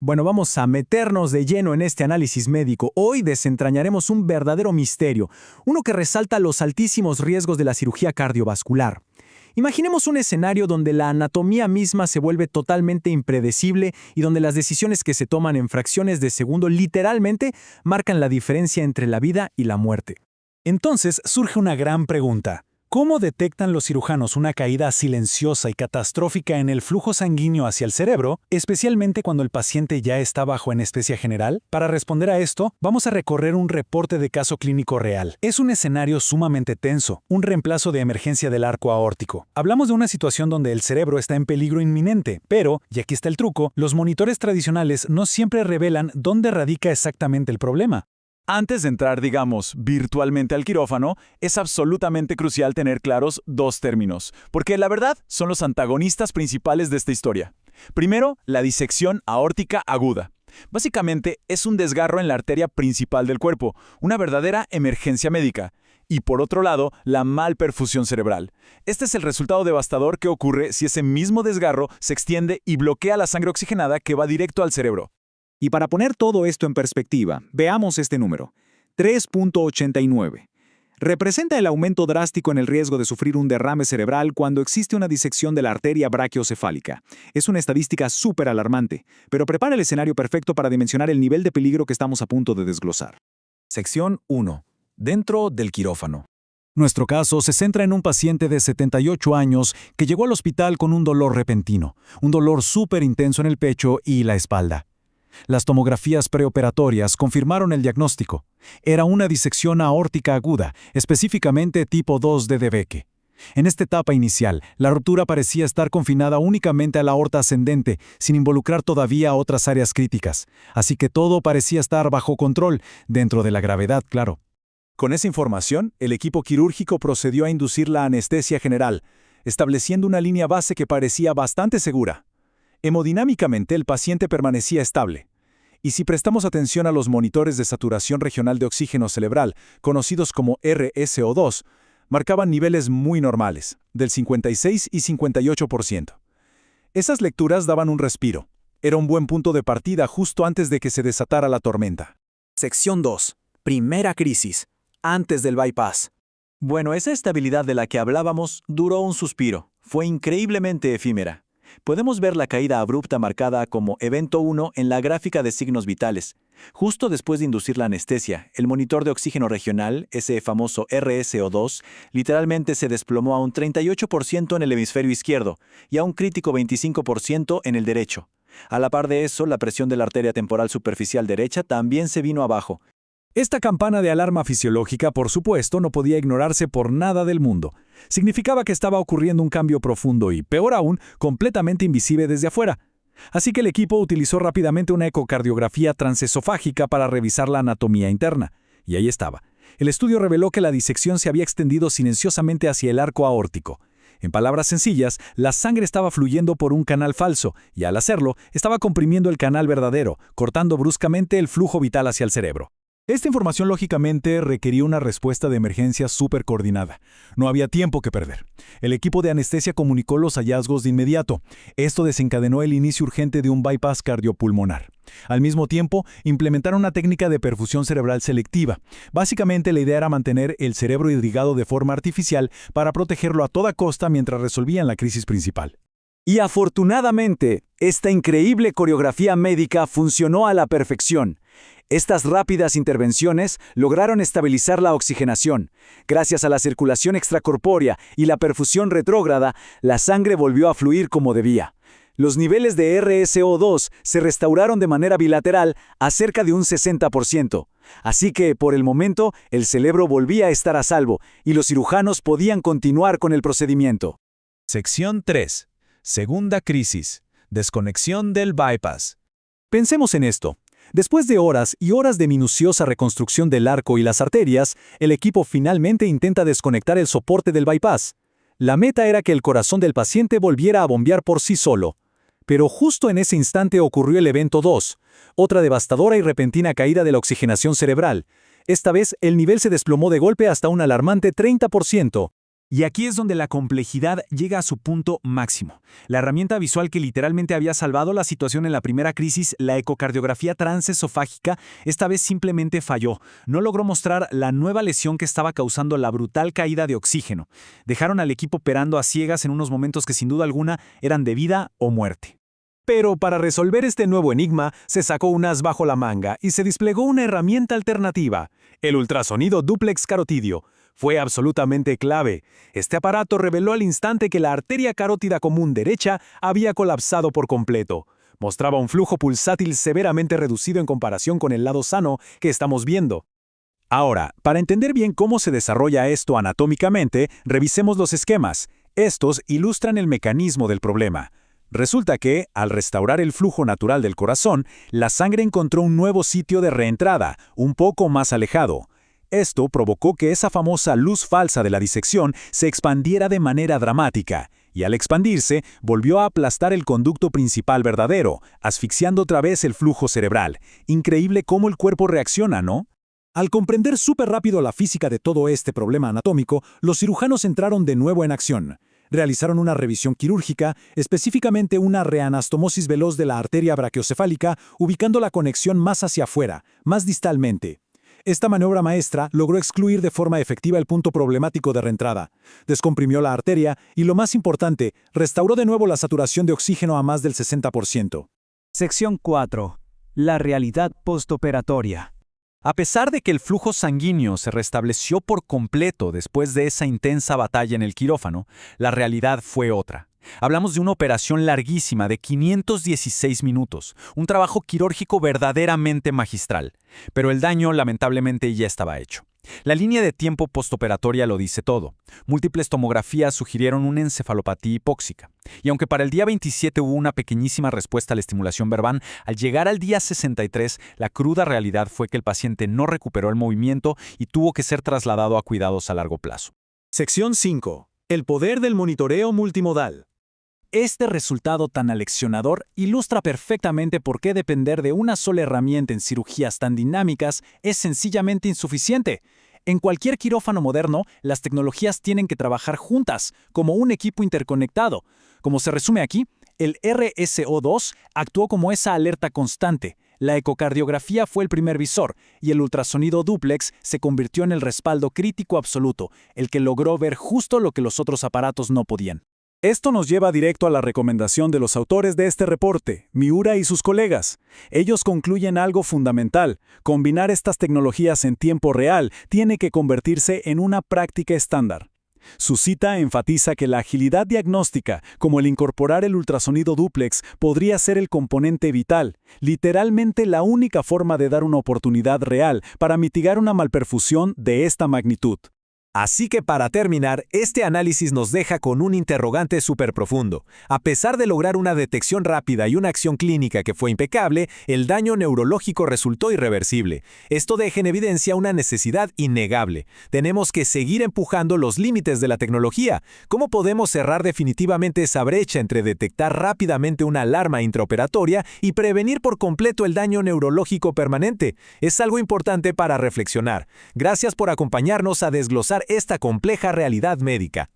Bueno, vamos a meternos de lleno en este análisis médico. Hoy desentrañaremos un verdadero misterio, uno que resalta los altísimos riesgos de la cirugía cardiovascular. Imaginemos un escenario donde la anatomía misma se vuelve totalmente impredecible y donde las decisiones que se toman en fracciones de segundo literalmente marcan la diferencia entre la vida y la muerte. Entonces surge una gran pregunta. ¿Cómo detectan los cirujanos una caída silenciosa y catastrófica en el flujo sanguíneo hacia el cerebro, especialmente cuando el paciente ya está bajo anestesia general? Para responder a esto, vamos a recorrer un reporte de caso clínico real. Es un escenario sumamente tenso, un reemplazo de emergencia del arco aórtico. Hablamos de una situación donde el cerebro está en peligro inminente, pero, y aquí está el truco, los monitores tradicionales no siempre revelan dónde radica exactamente el problema. Antes de entrar, digamos, virtualmente al quirófano, es absolutamente crucial tener claros dos términos, porque la verdad son los antagonistas principales de esta historia. Primero, la disección aórtica aguda. Básicamente, es un desgarro en la arteria principal del cuerpo, una verdadera emergencia médica. Y por otro lado, la malperfusión cerebral. Este es el resultado devastador que ocurre si ese mismo desgarro se extiende y bloquea la sangre oxigenada que va directo al cerebro. Y para poner todo esto en perspectiva, veamos este número, 3.89. Representa el aumento drástico en el riesgo de sufrir un derrame cerebral cuando existe una disección de la arteria brachiocefálica. Es una estadística súper alarmante, pero prepara el escenario perfecto para dimensionar el nivel de peligro que estamos a punto de desglosar. Sección 1. Dentro del quirófano. Nuestro caso se centra en un paciente de 78 años que llegó al hospital con un dolor repentino, un dolor súper intenso en el pecho y la espalda. Las tomografías preoperatorias confirmaron el diagnóstico. Era una disección aórtica aguda, específicamente tipo 2 de Beeke. En esta etapa inicial, la ruptura parecía estar confinada únicamente a la aorta ascendente, sin involucrar todavía otras áreas críticas. Así que todo parecía estar bajo control, dentro de la gravedad, claro. Con esa información, el equipo quirúrgico procedió a inducir la anestesia general, estableciendo una línea base que parecía bastante segura. Hemodinámicamente el paciente permanecía estable. Y si prestamos atención a los monitores de saturación regional de oxígeno cerebral, conocidos como RSO2, marcaban niveles muy normales, del 56 y 58%. Esas lecturas daban un respiro. Era un buen punto de partida justo antes de que se desatara la tormenta. Sección 2. Primera crisis. Antes del bypass. Bueno, esa estabilidad de la que hablábamos duró un suspiro. Fue increíblemente efímera. Podemos ver la caída abrupta marcada como evento 1 en la gráfica de signos vitales. Justo después de inducir la anestesia, el monitor de oxígeno regional, ese famoso RSO2, literalmente se desplomó a un 38% en el hemisferio izquierdo y a un crítico 25% en el derecho. A la par de eso, la presión de la arteria temporal superficial derecha también se vino abajo. Esta campana de alarma fisiológica, por supuesto, no podía ignorarse por nada del mundo. Significaba que estaba ocurriendo un cambio profundo y, peor aún, completamente invisible desde afuera. Así que el equipo utilizó rápidamente una ecocardiografía transesofágica para revisar la anatomía interna. Y ahí estaba. El estudio reveló que la disección se había extendido silenciosamente hacia el arco aórtico. En palabras sencillas, la sangre estaba fluyendo por un canal falso y, al hacerlo, estaba comprimiendo el canal verdadero, cortando bruscamente el flujo vital hacia el cerebro. Esta información lógicamente requería una respuesta de emergencia súper coordinada. No había tiempo que perder. El equipo de anestesia comunicó los hallazgos de inmediato. Esto desencadenó el inicio urgente de un bypass cardiopulmonar. Al mismo tiempo, implementaron una técnica de perfusión cerebral selectiva. Básicamente, la idea era mantener el cerebro irrigado de forma artificial para protegerlo a toda costa mientras resolvían la crisis principal. Y afortunadamente, esta increíble coreografía médica funcionó a la perfección. Estas rápidas intervenciones lograron estabilizar la oxigenación. Gracias a la circulación extracorpórea y la perfusión retrógrada, la sangre volvió a fluir como debía. Los niveles de RSO2 se restauraron de manera bilateral a cerca de un 60%. Así que, por el momento, el cerebro volvía a estar a salvo y los cirujanos podían continuar con el procedimiento. Sección 3. Segunda crisis. Desconexión del bypass. Pensemos en esto. Después de horas y horas de minuciosa reconstrucción del arco y las arterias, el equipo finalmente intenta desconectar el soporte del bypass. La meta era que el corazón del paciente volviera a bombear por sí solo. Pero justo en ese instante ocurrió el evento 2, otra devastadora y repentina caída de la oxigenación cerebral. Esta vez, el nivel se desplomó de golpe hasta un alarmante 30%. Y aquí es donde la complejidad llega a su punto máximo. La herramienta visual que literalmente había salvado la situación en la primera crisis, la ecocardiografía transesofágica, esta vez simplemente falló. No logró mostrar la nueva lesión que estaba causando la brutal caída de oxígeno. Dejaron al equipo operando a ciegas en unos momentos que sin duda alguna eran de vida o muerte. Pero para resolver este nuevo enigma, se sacó un as bajo la manga y se desplegó una herramienta alternativa, el ultrasonido dúplex carotidio. Fue absolutamente clave. Este aparato reveló al instante que la arteria carótida común derecha había colapsado por completo. Mostraba un flujo pulsátil severamente reducido en comparación con el lado sano que estamos viendo. Ahora, para entender bien cómo se desarrolla esto anatómicamente, revisemos los esquemas. Estos ilustran el mecanismo del problema. Resulta que, al restaurar el flujo natural del corazón, la sangre encontró un nuevo sitio de reentrada, un poco más alejado. Esto provocó que esa famosa luz falsa de la disección se expandiera de manera dramática, y al expandirse, volvió a aplastar el conducto principal verdadero, asfixiando otra vez el flujo cerebral. Increíble cómo el cuerpo reacciona, ¿no? Al comprender súper rápido la física de todo este problema anatómico, los cirujanos entraron de nuevo en acción. Realizaron una revisión quirúrgica, específicamente una reanastomosis veloz de la arteria brachiocefálica, ubicando la conexión más hacia afuera, más distalmente. Esta maniobra maestra logró excluir de forma efectiva el punto problemático de reentrada, descomprimió la arteria y, lo más importante, restauró de nuevo la saturación de oxígeno a más del 60%. Sección 4. La realidad postoperatoria. A pesar de que el flujo sanguíneo se restableció por completo después de esa intensa batalla en el quirófano, la realidad fue otra. Hablamos de una operación larguísima de 516 minutos, un trabajo quirúrgico verdaderamente magistral, pero el daño lamentablemente ya estaba hecho. La línea de tiempo postoperatoria lo dice todo. Múltiples tomografías sugirieron una encefalopatía hipóxica. Y aunque para el día 27 hubo una pequeñísima respuesta a la estimulación verbal, al llegar al día 63, la cruda realidad fue que el paciente no recuperó el movimiento y tuvo que ser trasladado a cuidados a largo plazo. Sección 5. El poder del monitoreo multimodal. Este resultado tan aleccionador ilustra perfectamente por qué depender de una sola herramienta en cirugías tan dinámicas es sencillamente insuficiente. En cualquier quirófano moderno, las tecnologías tienen que trabajar juntas, como un equipo interconectado. Como se resume aquí, el RSO2 actuó como esa alerta constante, la ecocardiografía fue el primer visor, y el ultrasonido dúplex se convirtió en el respaldo crítico absoluto, el que logró ver justo lo que los otros aparatos no podían. Esto nos lleva directo a la recomendación de los autores de este reporte, Miura y sus colegas. Ellos concluyen algo fundamental: combinar estas tecnologías en tiempo real tiene que convertirse en una práctica estándar. Su cita enfatiza que la agilidad diagnóstica, como el incorporar el ultrasonido dúplex, podría ser el componente vital, literalmente la única forma de dar una oportunidad real para mitigar una malperfusión de esta magnitud. Así que para terminar, este análisis nos deja con un interrogante súper profundo. A pesar de lograr una detección rápida y una acción clínica que fue impecable, el daño neurológico resultó irreversible. Esto deja en evidencia una necesidad innegable. Tenemos que seguir empujando los límites de la tecnología. ¿Cómo podemos cerrar definitivamente esa brecha entre detectar rápidamente una alarma intraoperatoria y prevenir por completo el daño neurológico permanente? Es algo importante para reflexionar. Gracias por acompañarnos a desglosar esta compleja realidad médica.